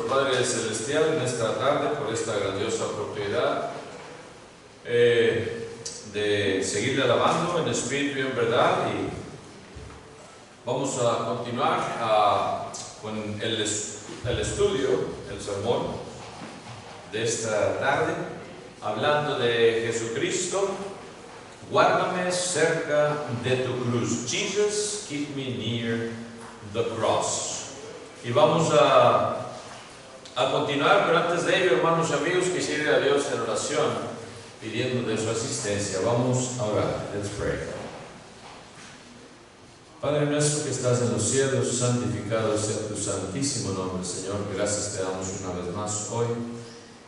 Padre Celestial, en esta tarde, por esta grandiosa oportunidad de seguir alabando en espíritu y en verdad. Y vamos a continuar con el estudio, el sermón de esta tarde, hablando de Jesucristo. Guárdame cerca de tu cruz. Jesus, keep me near the cross. Y vamos a continuar, pero antes de ello, hermanos y amigos, quisiera ir a Dios en oración, pidiendo de su asistencia. Vamos a orar. Let's pray. Padre nuestro que estás en los cielos, santificado sea tu santísimo nombre, Señor. Gracias te damos una vez más hoy,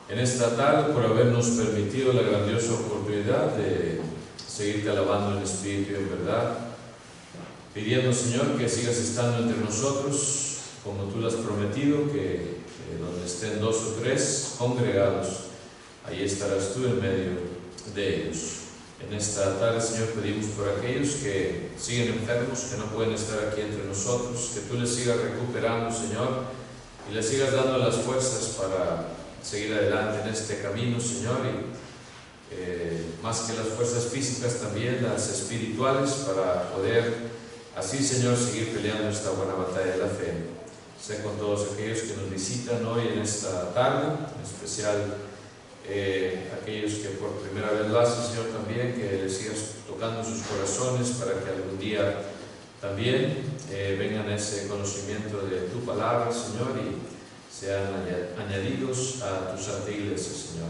en esta tarde, por habernos permitido la grandiosa oportunidad de seguirte alabando en espíritu y en verdad, pidiendo, Señor, que sigas estando entre nosotros, como tú lo has prometido, que donde estén dos o tres congregados, ahí estarás tú en medio de ellos. En esta tarde, Señor, pedimos por aquellos que siguen enfermos, que no pueden estar aquí entre nosotros, que tú les sigas recuperando, Señor, y les sigas dando las fuerzas para seguir adelante en este camino, Señor, y más que las fuerzas físicas, también las espirituales, para poder así, Señor, seguir peleando esta buena batalla de la fe. Sé con todos aquellos que nos visitan hoy en esta tarde, en especial aquellos que por primera vez lo hacen, Señor, también, que les sigas tocando sus corazones para que algún día también vengan a ese conocimiento de tu palabra, Señor, y sean añadidos a tu santa iglesia, Señor.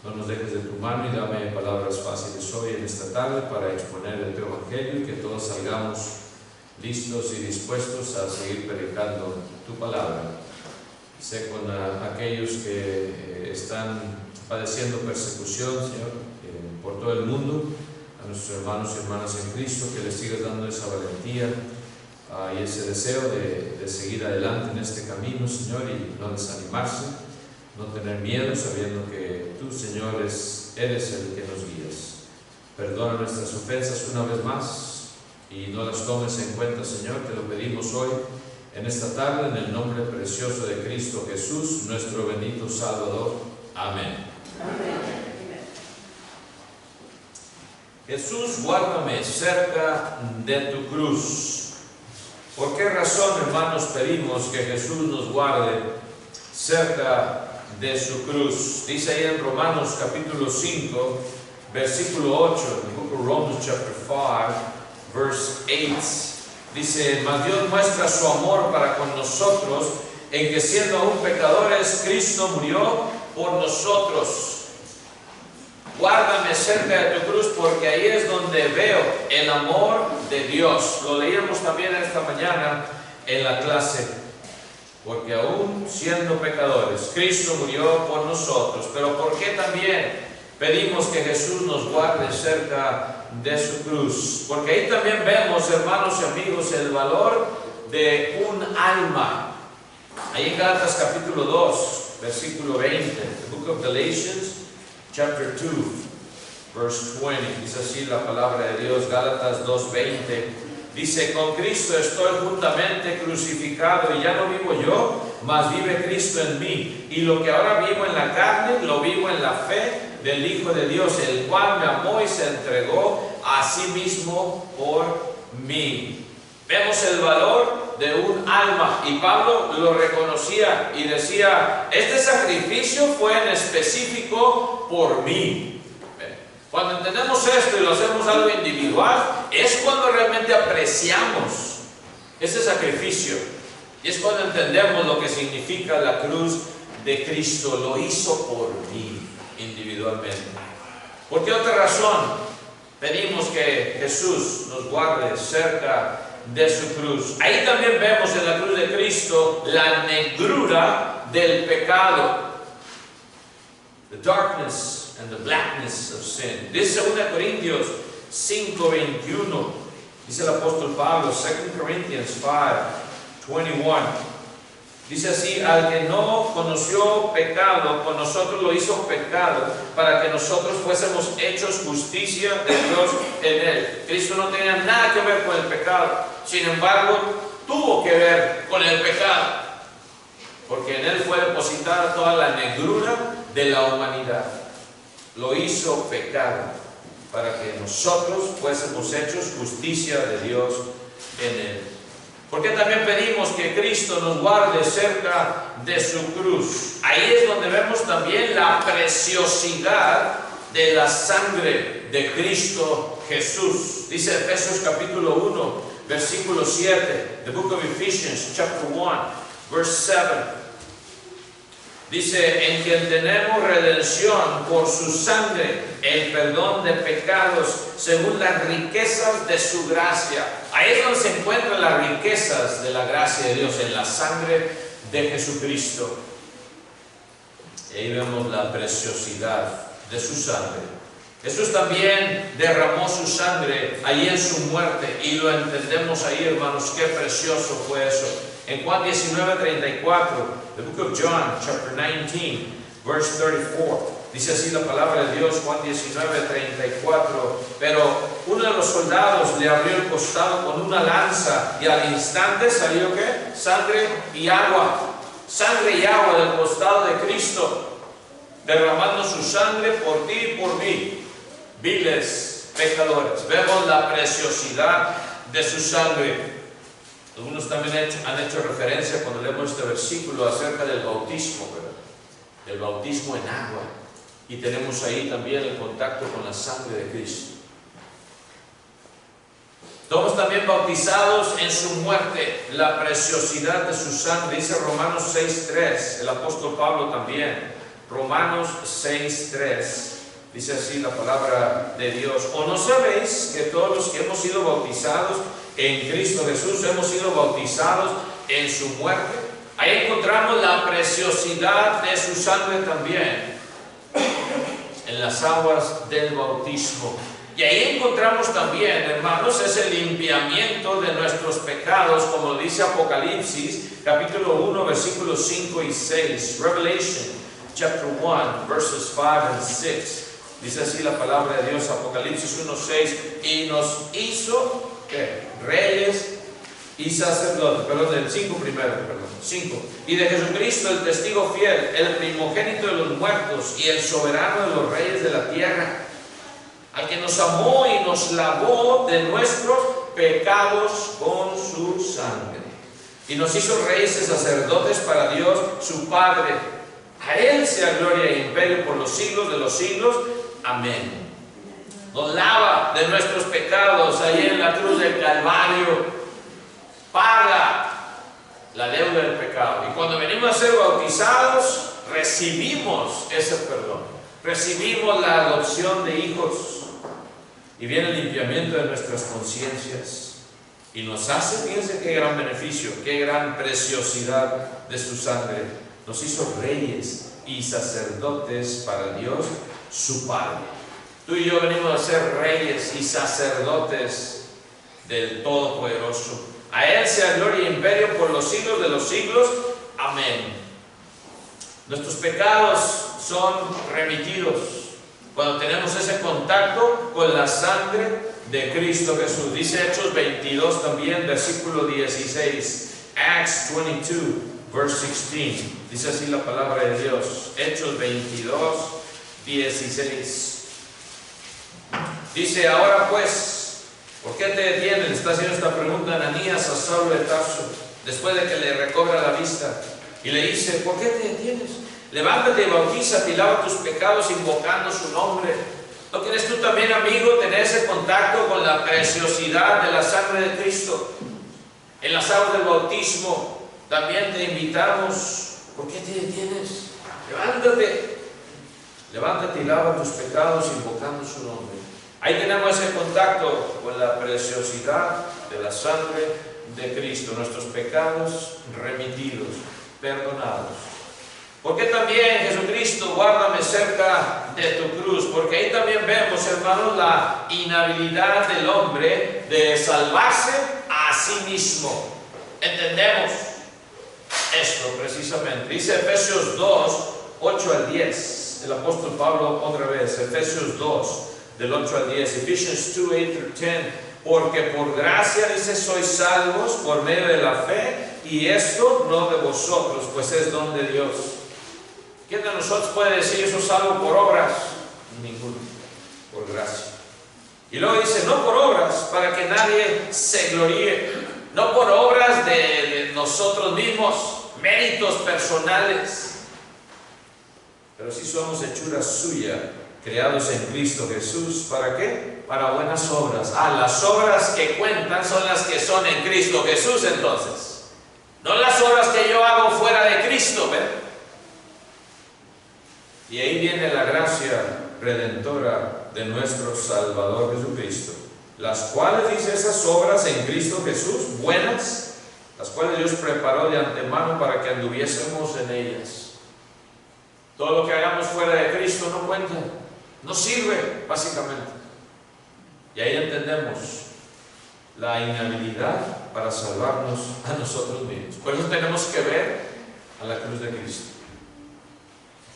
No nos dejes de tu mano y dame palabras fáciles hoy en esta tarde para exponer el tu evangelio, y que todos salgamos listos y dispuestos a seguir predicando tu palabra. Sé con aquellos que están padeciendo persecución, Señor, por todo el mundo, a nuestros hermanos y hermanas en Cristo, que les sigas dando esa valentía y ese deseo de seguir adelante en este camino, Señor, y no desanimarse, no tener miedo, sabiendo que tú, Señor, eres el que nos guías. Perdona nuestras ofensas una vez más y no las tomes en cuenta, Señor. Te lo pedimos hoy, en esta tarde, en el nombre precioso de Cristo Jesús, nuestro bendito Salvador. Amén. Amén. Jesús, guárdame cerca de tu cruz. ¿Por qué razón, hermanos, pedimos que Jesús nos guarde cerca de su cruz? Dice ahí en Romanos capítulo 5, versículo 8, en el book of Romans chapter 5, verse 8, dice: mas Dios muestra su amor para con nosotros, en que siendo aún pecadores, Cristo murió por nosotros. Guárdame cerca de tu cruz, porque ahí es donde veo el amor de Dios. Lo leíamos también esta mañana en la clase. Porque aún siendo pecadores, Cristo murió por nosotros. Pero ¿por qué también pedimos que Jesús nos guarde cerca de su cruz? Porque ahí también vemos, hermanos y amigos, el valor de un alma. Ahí en Gálatas capítulo 2, versículo 20, the book of Galatians, chapter 2, verse 20, dice así la palabra de Dios, Gálatas 2:20. Dice: con Cristo estoy juntamente crucificado, y ya no vivo yo, mas vive Cristo en mí. Y lo que ahora vivo en la carne, lo vivo en la fe del Hijo de Dios, el cual me amó y se entregó a sí mismo por mí. Vemos el valor de un alma, y Pablo lo reconocía y decía: este sacrificio fue en específico por mí. Cuando entendemos esto y lo hacemos algo individual, es cuando realmente apreciamos ese sacrificio. Y es cuando entendemos lo que significa la cruz de Cristo. Lo hizo por mí individualmente. ¿Por qué otra razón pedimos que Jesús nos guarde cerca de su cruz? Ahí también vemos en la cruz de Cristo la negrura del pecado. The darkness and the blackness of sin. Dice 2 Corintios 5:21. Dice el apóstol Pablo, 2 Corinthians 5:21. Dice así: al que no conoció pecado, con nosotros lo hizo pecado, para que nosotros fuésemos hechos justicia de Dios en él. Cristo no tenía nada que ver con el pecado, sin embargo, tuvo que ver con el pecado. porque en Él fue depositada toda la negrura de la humanidad. Lo hizo pecado para que nosotros fuésemos hechos justicia de Dios en Él. Porque también pedimos que Cristo nos guarde cerca de su cruz. Ahí es donde vemos también la preciosidad de la sangre de Cristo Jesús. Dice Efesios capítulo 1, versículo 7, the book of Ephesians, chapter 1, verse 7. Dice, en quien tenemos redención por su sangre, el perdón de pecados, según las riquezas de su gracia. Ahí es donde se encuentran las riquezas de la gracia de Dios, en la sangre de Jesucristo. Y ahí vemos la preciosidad de su sangre. Jesús también derramó su sangre ahí en su muerte, y lo entendemos ahí, hermanos, qué precioso fue eso. En Juan 19:34, the book of John, chapter 19, verse 34, dice así la palabra de Dios, Juan 19:34, pero uno de los soldados le abrió el costado con una lanza, y al instante salió ¿qué? Sangre y agua del costado de Cristo, derramando su sangre por ti y por mí, viles pecadores. Vemos la preciosidad de su sangre. Algunos también han hecho referencia cuando leemos este versículo acerca del bautismo, ¿verdad? Del bautismo en agua. Y tenemos ahí también el contacto con la sangre de Cristo. Somos también bautizados en su muerte, la preciosidad de su sangre. Dice Romanos 6:3, el apóstol Pablo también. Romanos 6:3. Dice así la palabra de Dios. ¿O no sabéis que todos los que hemos sido bautizados en Cristo Jesús hemos sido bautizados en su muerte? Ahí encontramos la preciosidad de su sangre también, en las aguas del bautismo. Y ahí encontramos también, hermanos, ese limpiamiento de nuestros pecados, como dice Apocalipsis, capítulo 1, versículos 5 y 6. Revelation, chapter 1, verses 5 and 6. Dice así la palabra de Dios, Apocalipsis 1:6, y nos hizo ¿qué? Reyes y sacerdotes, del 5 primero, 5. Y de Jesucristo, el testigo fiel, el primogénito de los muertos y el soberano de los reyes de la tierra, al que nos amó y nos lavó de nuestros pecados con su sangre. Y nos hizo reyes y sacerdotes para Dios, su Padre. A Él sea gloria e imperio por los siglos de los siglos. Amén. Nos lava de nuestros pecados ahí en la cruz del Calvario. Paga la deuda del pecado. Y cuando venimos a ser bautizados, recibimos ese perdón. Recibimos la adopción de hijos. Y viene el limpiamiento de nuestras conciencias. Y nos hace, fíjense qué gran beneficio, qué gran preciosidad de su sangre. Nos hizo reyes y sacerdotes para Dios, su Padre. Tú y yo venimos a ser reyes y sacerdotes del Todopoderoso. A Él sea gloria e imperio por los siglos de los siglos. Amén. Nuestros pecados son remitidos cuando tenemos ese contacto con la sangre de Cristo Jesús. Dice Hechos 22 también, versículo 16. Acts 22, verse 16. Dice así la palabra de Dios. Hechos 22, 16. Dice, ahora pues, ¿por qué te detienen? Está haciendo esta pregunta Ananías a Saulo de Tarso, después de que le recobra la vista. Y le dice, ¿por qué te detienes? Levántate y bautízate y lava tus pecados invocando su nombre. ¿No quieres tú también, amigo, tener ese contacto con la preciosidad de la sangre de Cristo? En las aguas del bautismo también te invitamos. ¿Por qué te detienes? Levántate. Levántate y lava tus pecados invocando su nombre. Ahí tenemos ese contacto con la preciosidad de la sangre de Cristo. Nuestros pecados remitidos, perdonados. Porque también, Jesucristo, guárdame cerca de tu cruz. Porque ahí también vemos, hermanos, la inhabilidad del hombre de salvarse a sí mismo. Entendemos esto precisamente. Dice Efesios 2, 8 al 10. El apóstol Pablo otra vez, Efesios 2, del 8 al 10. Ephesians 2, 8 through 10. Porque por gracia, dice, sois salvos por medio de la fe, y esto no de vosotros, pues es don de Dios. ¿Quién de nosotros puede decir yo soy salvo por obras? Ninguno, por gracia. Y luego dice, no por obras, para que nadie se gloríe, no por obras de nosotros mismos, méritos personales, pero sí somos hechura suya, creados en Cristo Jesús. ¿Para qué? Para buenas obras. Las obras que cuentan son las que son en Cristo Jesús, entonces. No las obras que yo hago fuera de Cristo, ¿ven? Y ahí viene la gracia redentora de nuestro Salvador Jesucristo, las cuales, dice, esas obras en Cristo Jesús, buenas, las cuales Dios preparó de antemano para que anduviésemos en ellas. Todo lo que hagamos fuera de Cristo no cuenta, no sirve, básicamente. Y ahí entendemos la inhabilidad para salvarnos a nosotros mismos. Por eso tenemos que ver a la cruz de Cristo.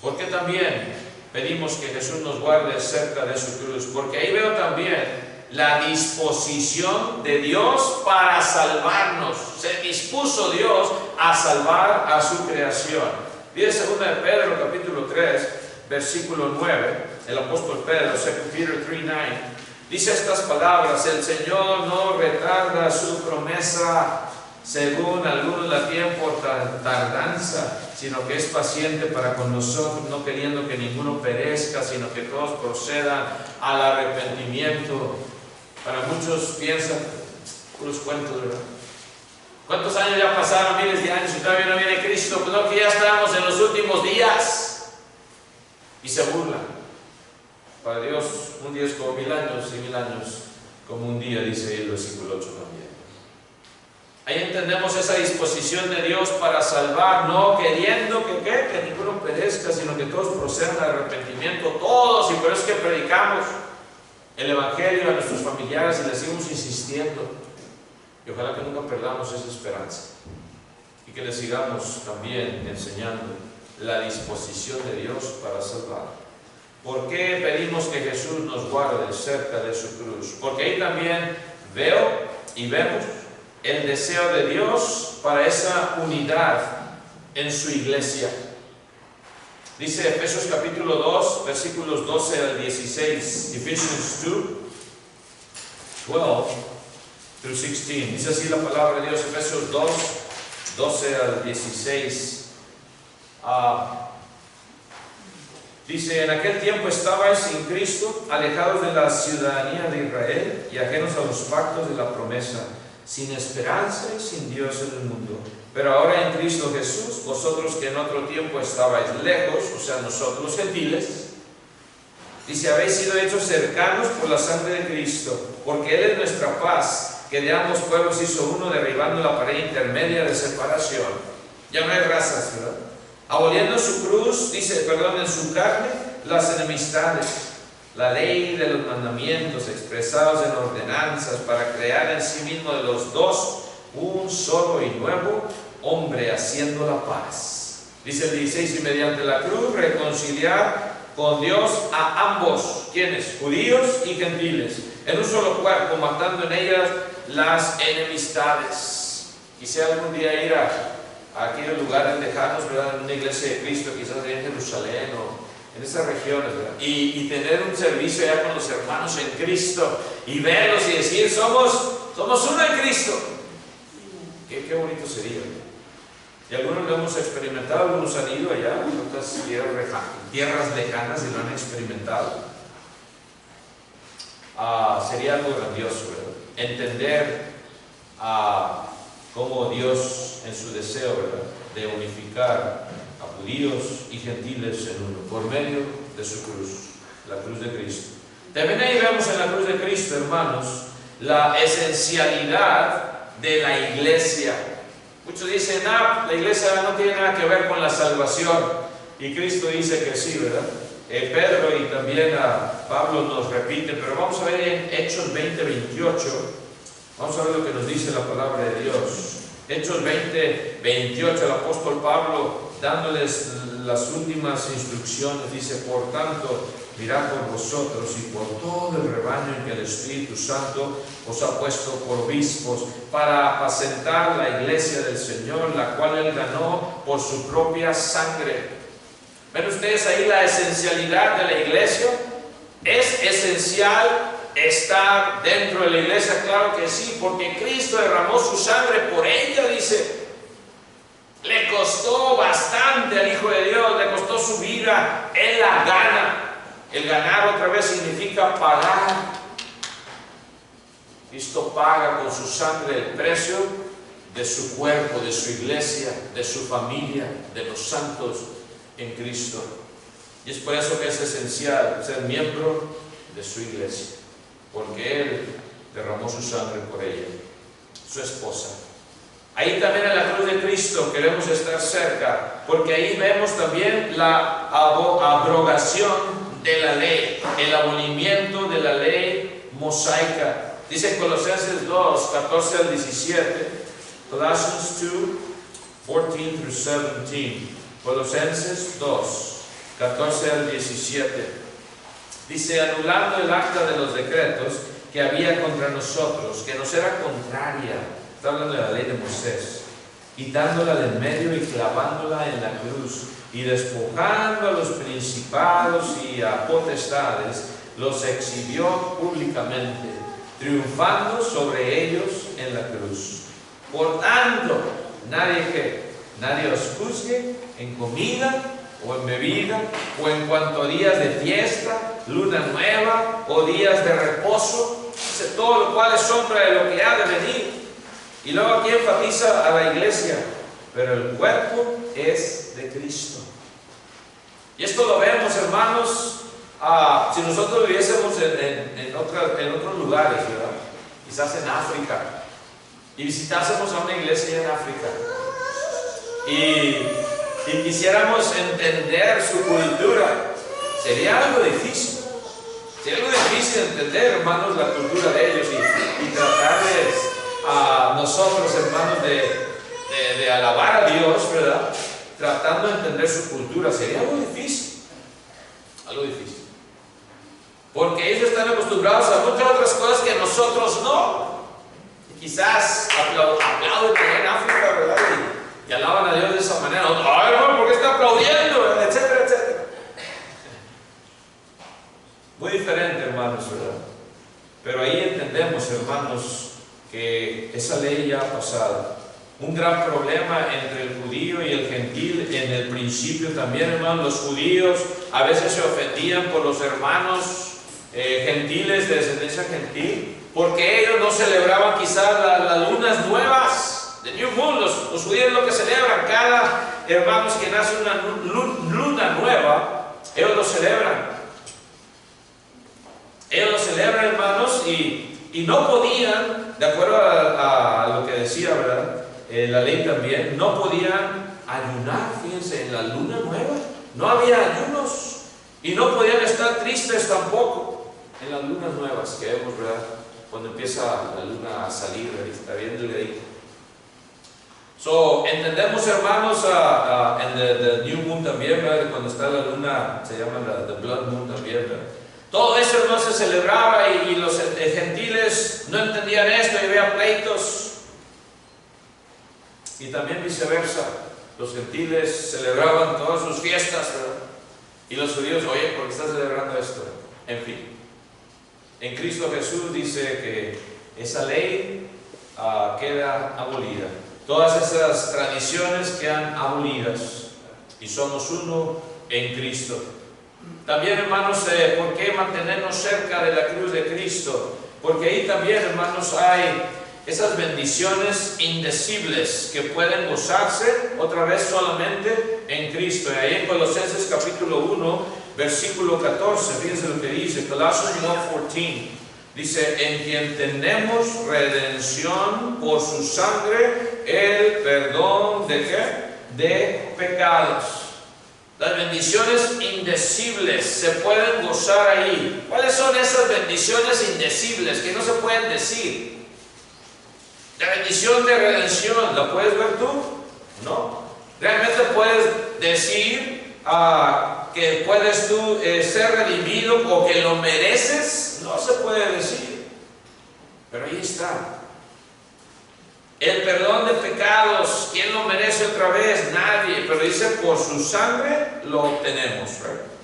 Porque también pedimos que Jesús nos guarde cerca de su cruz, porque ahí veo también la disposición de Dios para salvarnos. Se dispuso Dios a salvar a su creación. Dice 2 de Pedro capítulo 3 versículo 9, el apóstol Pedro, 2 Peter 3:9, dice estas palabras: el Señor no retarda su promesa, según algunos la tienen por tardanza, sino que es paciente para con nosotros, no queriendo que ninguno perezca, sino que todos procedan al arrepentimiento. Para muchos piensan, puros cuentos, ¿verdad? ¿Cuántos años ya pasaron? Miles de años y todavía no viene Cristo. Pues no, que ya estamos en los últimos días. Y se burlan. Para Dios un día es como 1000 años y 1000 años como un día, dice el versículo 8 también. Ahí entendemos esa disposición de Dios para salvar, no queriendo que ninguno perezca, sino que todos procedan al arrepentimiento, todos. Y por eso es que predicamos el Evangelio a nuestros familiares y les seguimos insistiendo. Y ojalá que nunca perdamos esa esperanza y que les sigamos también enseñando la disposición de Dios para salvar. ¿Por qué pedimos que Jesús nos guarde cerca de su cruz? Porque ahí también veo y vemos el deseo de Dios para esa unidad en su iglesia. Dice Efesios capítulo 2, versículos 12 al 16, Ephesians 2, 12 through 16. Dice así la palabra de Dios, Efesios 2, 12 al 16. Dice: en aquel tiempo estabais sin Cristo, alejados de la ciudadanía de Israel y ajenos a los pactos de la promesa, sin esperanza y sin Dios en el mundo. Pero ahora en Cristo Jesús, vosotros que en otro tiempo estabais lejos, o sea, nosotros los gentiles, dice, habéis sido hechos cercanos por la sangre de Cristo, porque Él es nuestra paz, que de ambos pueblos hizo uno, derribando la pared intermedia de separación. Ya no hay razas, ¿verdad? Aboliendo su cruz, dice, perdón, en su carne, las enemistades, la ley de los mandamientos expresados en ordenanzas, para crear en sí mismo de los dos un solo y nuevo hombre, haciendo la paz. Dice el 16, y mediante la cruz reconciliar con Dios a ambos, ¿quiénes? Judíos y gentiles, en un solo cuerpo, matando en ellas las enemistades. Quisiera algún día ir a aquellos lugares lejanos, ¿verdad? En una iglesia de Cristo, quizás en Jerusalén o en esas regiones, ¿verdad? Y tener un servicio allá con los hermanos en Cristo y verlos y decir, somos uno en Cristo. Qué bonito sería, ¿verdad? Y algunos lo hemos experimentado, algunos han ido allá, otras tierras lejanas y lo han experimentado. Sería algo grandioso, ¿verdad? Entender cómo Dios, en su deseo, ¿verdad?, de unificar a judíos y gentiles en uno, por medio de su cruz, la cruz de Cristo. También ahí vemos en la cruz de Cristo, hermanos, la esencialidad de la iglesia. Muchos dicen, la iglesia no tiene nada que ver con la salvación, y Cristo dice que sí, ¿verdad? Pedro y también Pablo nos repite, pero vamos a ver en Hechos 20:28, vamos a ver lo que nos dice la palabra de Dios. Hechos 20:28, el apóstol Pablo dándoles las últimas instrucciones, dice: por tanto, mirad por vosotros y por todo el rebaño en que el Espíritu Santo os ha puesto por obispos, para apacentar la iglesia del Señor, la cual Él ganó por su propia sangre. ¿Ven ustedes ahí la esencialidad de la iglesia? ¿Es esencial estar dentro de la iglesia? Claro que sí, porque Cristo derramó su sangre por ella, dice. Le costó bastante al Hijo de Dios, le costó su vida. Él la gana. El ganar otra vez significa pagar. Cristo paga con su sangre el precio de su cuerpo, de su iglesia, de su familia, de los santos en Cristo. Y es por eso que es esencial ser miembro de su iglesia, porque Él derramó su sangre por ella, su esposa. Ahí también en la cruz de Cristo queremos estar cerca, porque ahí vemos también la abrogación de la ley, el abolimiento de la ley mosaica. Dice Colosenses 2, 14 al 17, Colossians 2, 14 through 17, Colosenses 2, 14 al 17. Dice: anulando el acta de los decretos que había contra nosotros, que nos era contraria. Está hablando de la ley de Moisés, quitándola del medio y clavándola en la cruz, y despojando a los principados y a potestades, los exhibió públicamente, triunfando sobre ellos en la cruz. Por tanto, nadie os juzgue en comida o en bebida, o en cuanto a días de fiesta, luna nueva o días de reposo, todo lo cual es sombra de lo que ha de venir. Y luego aquí enfatiza a la iglesia: pero el cuerpo es de Cristo. Y esto lo vemos, hermanos, si nosotros viviésemos en otros lugares, ¿verdad? Quizás en África, y visitásemos a una iglesia en África, y quisiéramos entender su cultura, sería algo difícil. Sería algo difícil entender, hermanos, la cultura de ellos y tratarles a nosotros, hermanos, de alabar a Dios, ¿verdad? Tratando de entender su cultura. Sería algo difícil. Algo difícil. Porque ellos están acostumbrados a muchas otras cosas que nosotros no. Y quizás aplauden en África, ¿verdad? Y alaban a Dios de esa manera. ¡Ay, hermano, ¿por qué está aplaudiendo? Etcétera, etcétera. Muy diferente, hermanos, ¿verdad? Pero ahí entendemos, hermanos, que esa ley ya ha pasado. Un gran problema entre el judío y el gentil en el principio también, hermanos. Los judíos a veces se ofendían por los hermanos gentiles, de descendencia gentil, porque ellos no celebraban quizás las lunas nuevas, the New Moon. Los judíos lo que celebran, cada hermanos que nace una luna nueva, ellos lo celebran. Ellos lo celebran, hermanos, y no podían, de acuerdo a lo que decía, ¿verdad? La ley también, no podían ayunar, fíjense, en la luna nueva. No había ayunos, y no podían estar tristes tampoco en las lunas nuevas que vemos, ¿verdad? Cuando empieza la luna a salir, está bien delgadito. Entendemos, hermanos, en the New Moon también, ¿verdad? Cuando está la luna, se llama the Blood Moon también, ¿verdad? Todo eso, hermanos, se celebraba, y los gentiles no entendían esto y había pleitos. Y también viceversa, los gentiles celebraban todas sus fiestas, ¿verdad? Y los judíos: oye, ¿por qué estás celebrando esto? En fin, en Cristo Jesús dice que esa ley queda abolida. Todas esas tradiciones quedan abolidas, y somos uno en Cristo. También, hermanos, ¿por qué mantenernos cerca de la cruz de Cristo? Porque ahí también, hermanos, hay esas bendiciones indecibles que pueden gozarse otra vez solamente en Cristo. Y ahí en Colosenses capítulo 1, versículo 14, fíjense lo que dice, Colossians 1:14, dice: en quien tenemos redención por su sangre, el perdón ¿de qué? De pecados. Las bendiciones indecibles se pueden gozar ahí. ¿Cuáles son esas bendiciones indecibles que no se pueden decir? La bendición de redención, ¿la puedes ver tú? No. Realmente puedes decir que puedes tú ser redimido o que lo mereces, no se puede decir. Pero ahí está. El perdón de pecados, ¿quién lo merece otra vez? Nadie. Pero dice, por su sangre lo obtenemos.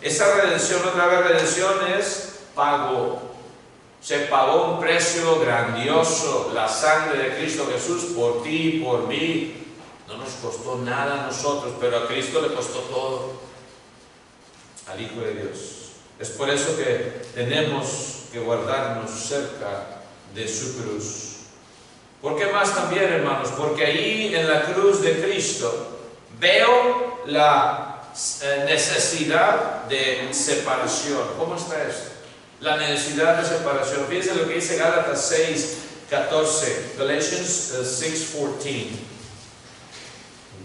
Esa redención, otra vez, redención es pago. Se pagó un precio grandioso, la sangre de Cristo Jesús, por ti y por mí. No nos costó nada a nosotros, pero a Cristo le costó todo, al Hijo de Dios. Es por eso que tenemos que guardarnos cerca de su cruz. ¿Por qué más también, hermanos? Porque ahí en la cruz de Cristo veo la necesidad de separación. ¿Cómo está esto? La necesidad de separación. Fíjense lo que dice Gálatas 6:14. Galatians 6:14.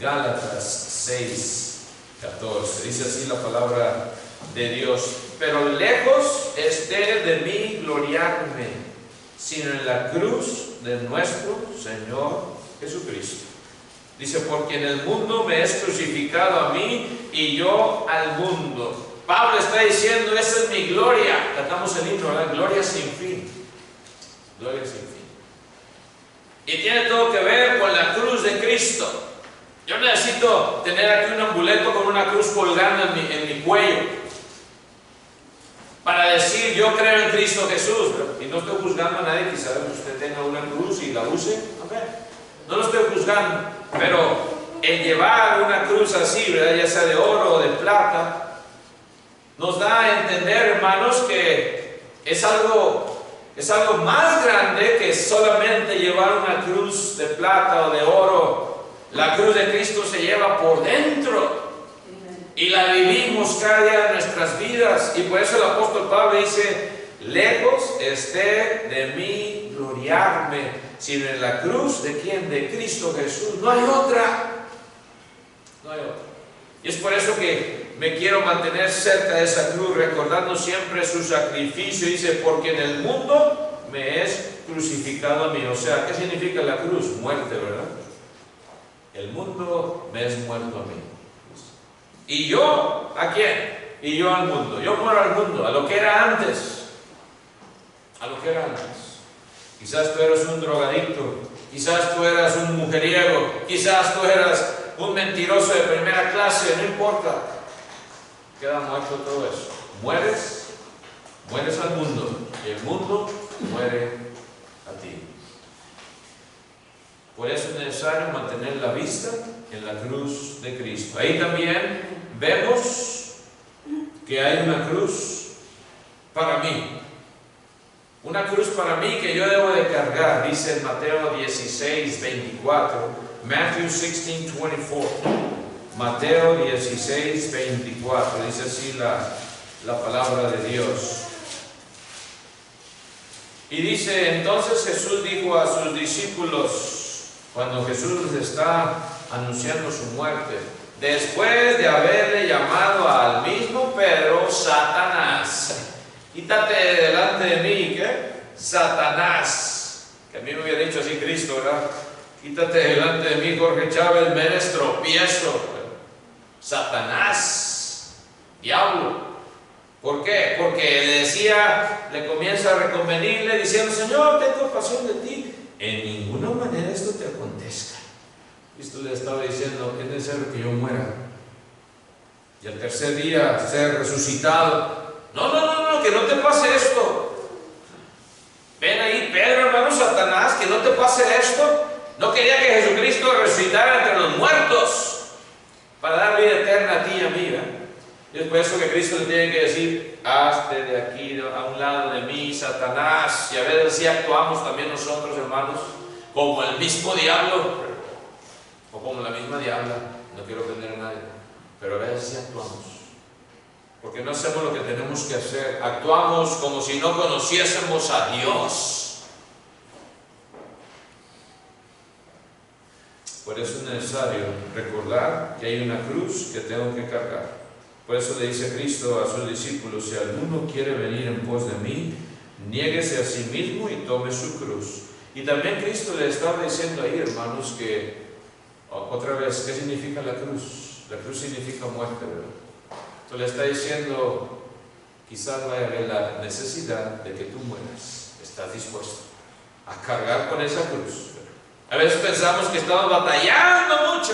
Gálatas 6:14. Dice así la palabra de Dios. Pero lejos esté de mí gloriarme, sino en la cruz de nuestro Señor Jesucristo. Dice, porque en el mundo me es crucificado a mí y yo al mundo. Pablo está diciendo, esa es mi gloria. Cantamos el himno, ¿verdad? Gloria sin fin. Gloria sin fin. Y tiene todo que ver con la cruz de Cristo. Yo necesito tener aquí un amuleto con una cruz colgando en mi cuello, para decir, yo creo en Cristo Jesús. Y no estoy juzgando a nadie, quizás usted tenga una cruz y la use. Okay. No lo estoy juzgando, pero el llevar una cruz así, ¿verdad? Ya sea de oro o de plata, nos da a entender, hermanos, que es algo más grande que solamente llevar una cruz de plata o de oro. La cruz de Cristo se lleva por dentro y la vivimos cada día de nuestras vidas. Y por eso el apóstol Pablo dice, lejos esté de mí gloriarme, sino en la cruz de ¿quién? De Cristo Jesús. No hay otra. No hay otra. Y es por eso que me quiero mantener cerca de esa cruz, recordando siempre su sacrificio. Dice, porque en el mundo me es crucificado a mí. O sea, ¿qué significa la cruz? Muerte, ¿verdad? El mundo me es muerto a mí. ¿Y yo a quién? Y yo al mundo. Yo muero al mundo, a lo que era antes. A lo que era antes. Quizás tú eras un drogadicto, quizás tú eras un mujeriego, quizás tú eras un mentiroso de primera clase, no importa. Queda muerto todo eso. Mueres al mundo y el mundo muere a ti. Por eso es necesario mantener la vista en la cruz de Cristo. Ahí también vemos que hay una cruz para mí. Una cruz para mí que yo debo de cargar, dice en Mateo 16:24. Matthew 16:24. Mateo 16:24. Dice así la palabra de Dios. Y dice, entonces Jesús dijo a sus discípulos, cuando Jesús les está anunciando su muerte, después de haberle llamado al mismo Pedro, Satanás. Quítate delante de mí, ¿qué? Satanás. Que a mí me hubiera dicho así Cristo, ¿verdad? Quítate delante de mí, Jorge Chávez, me eres tropiezo. Satanás, diablo. ¿Por qué? Porque le comienza a reconvenirle diciendo, Señor, tengo compasión de ti. En ninguna manera esto te acontezca. Cristo le estaba diciendo, es necesario que yo muera y al tercer día ser resucitado. No, que no te pase esto. Ven ahí, Pedro, hermano, Satanás, que no te pase esto. No quería que Jesucristo resucitara entre los muertos para dar vida eterna a ti y a mí, ¿verdad? Y es por eso que Cristo le tiene que decir, hazte de aquí a un lado de mí, Satanás. Y a veces así actuamos también nosotros, hermanos, como el mismo diablo, o como la misma diabla. No quiero ofender a nadie, pero a veces sí actuamos, porque no hacemos lo que tenemos que hacer. Actuamos como si no conociésemos a Dios. Por eso es necesario recordar que hay una cruz que tengo que cargar. Por eso le dice Cristo a sus discípulos, si alguno quiere venir en pos de mí, niéguese a sí mismo y tome su cruz. Y también Cristo le estaba diciendo ahí, hermanos, que, otra vez, ¿qué significa la cruz? La cruz significa muerte, ¿verdad? Entonces le está diciendo, quizás vaya a haber la necesidad de que tú mueras. ¿Estás dispuesto a cargar con esa cruz? A veces pensamos que estamos batallando mucho,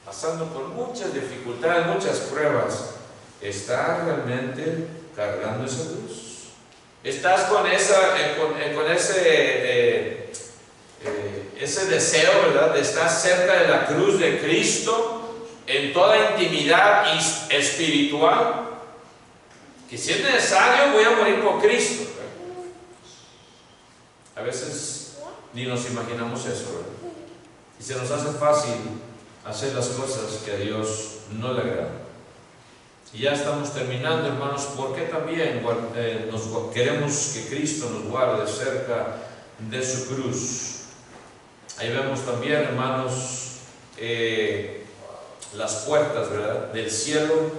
pasando por muchas dificultades, muchas pruebas. ¿Estás realmente cargando esa cruz? ¿Estás con ese deseo, ¿verdad?, de estar cerca de la cruz de Cristo en toda intimidad espiritual? Que si es necesario voy a morir por Cristo, ¿verdad? A veces ni nos imaginamos eso, ¿verdad? Y se nos hace fácil hacer las cosas que a Dios no le agradan. Y ya estamos terminando, hermanos, porque también queremos que Cristo nos guarde cerca de su cruz. Ahí vemos también, hermanos, las puertas, ¿verdad?, del cielo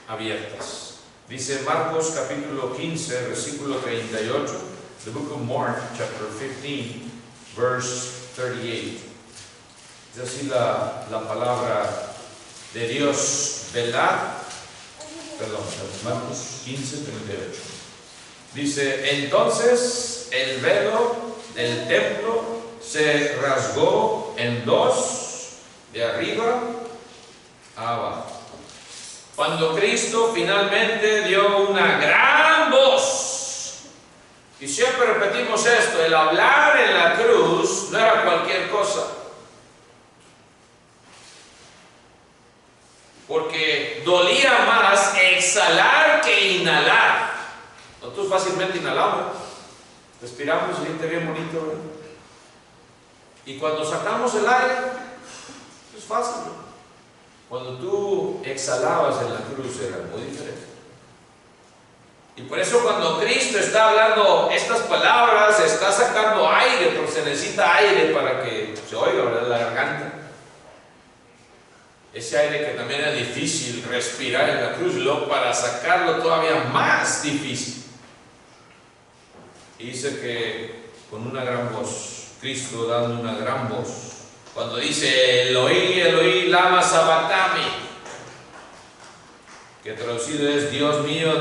abiertas. Dice Marcos capítulo 15, versículo 38, the book of Mark, chapter 15, verse 38. Es así la palabra de Dios, ¿verdad? Perdón, Marcos 15, 38. Dice, entonces el velo del templo se rasgó en dos, de arriba a abajo. Cuando Cristo finalmente dio una gran voz, y siempre repetimos esto, el hablar en la cruz no era cualquier cosa, porque dolía más exhalar que inhalar. Nosotros fácilmente inhalamos, respiramos, se siente bien bonito, ¿verdad? Y cuando sacamos el aire, es fácil, ¿verdad? Cuando tú exhalabas en la cruz era muy diferente. Y por eso cuando Cristo está hablando estas palabras, está sacando aire, porque se necesita aire para que se oiga, ¿verdad?, la garganta. Ese aire que también es difícil respirar en la cruz, luego para sacarlo todavía más difícil. Y dice que con una gran voz, Cristo dando una gran voz, cuando dice Eloí, Eloí, lama sabactami, que traducido es Dios mío,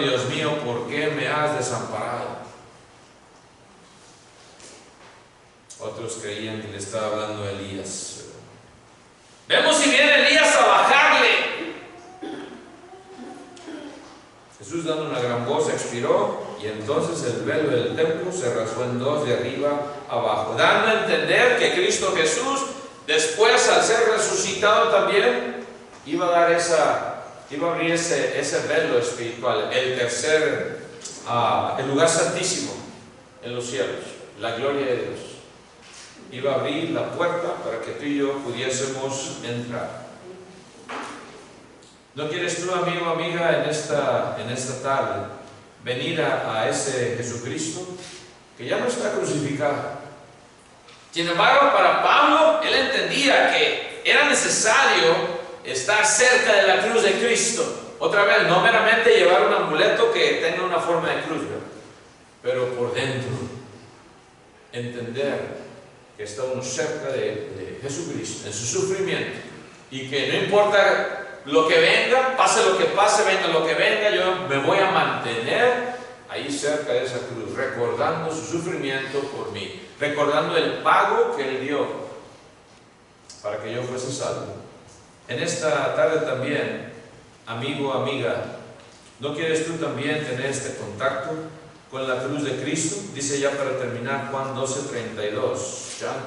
¿por qué me has desamparado? Otros creían que le estaba hablando a Elías. Vemos si viene Elías a bajarle. Jesús, dando una gran voz, expiró, y entonces el velo del templo se rasgó en dos, de arriba abajo, dando a entender que Cristo Jesús, después, al ser resucitado también, iba a abrir ese velo espiritual, el lugar santísimo en los cielos, la gloria de Dios. Iba a abrir la puerta para que tú y yo pudiésemos entrar. ¿No quieres tú, amigo, amiga, en esta tarde venir a ese Jesucristo que ya no está crucificado? Sin embargo, para Pablo, él entendía que era necesario estar cerca de la cruz de Cristo. Otra vez, no meramente llevar un amuleto que tenga una forma de cruz, ¿verdad?, pero por dentro entender que está uno cerca de Jesucristo, en su sufrimiento, y que no importa lo que venga, pase lo que pase, venga lo que venga, yo me voy a mantener ahí cerca de esa cruz, recordando su sufrimiento por mí, recordando el pago que Él dio para que yo fuese salvo. En esta tarde también, amigo, amiga, ¿no quieres tú también tener este contacto con la cruz de Cristo? Dice ya para terminar Juan 12:32, John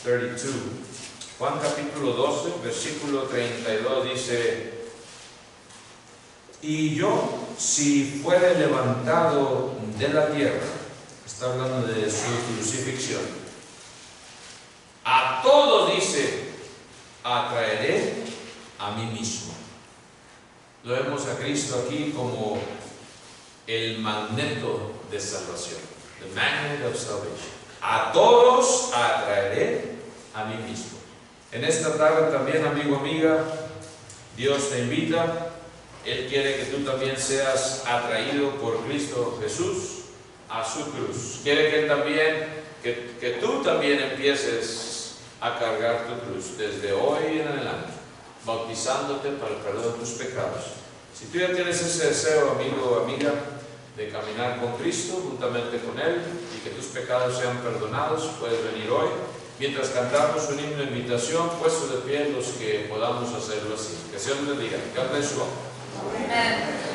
12:32. Juan capítulo 12, versículo 32 dice, y yo, si fuere levantado de la tierra, está hablando de su crucifixión, a todos, dice, atraeré a mí mismo. Lo vemos a Cristo aquí como el magneto de salvación, the magnet of salvation. A todos atraeré a mí mismo. En esta tarde también, amigo, amiga, Dios te invita. Él quiere que tú también seas atraído por Cristo Jesús a su cruz. Quiere que tú también empieces a cargar tu cruz desde hoy en adelante. bautizándote para el perdón de tus pecados. Si tú ya tienes ese deseo, amigo o amiga, de caminar con Cristo, juntamente con Él, y que tus pecados sean perdonados, puedes venir hoy, mientras cantamos un himno de invitación, puestos de pie los que podamos hacerlo así. Que Dios les bendiga. God bless you all. Amen.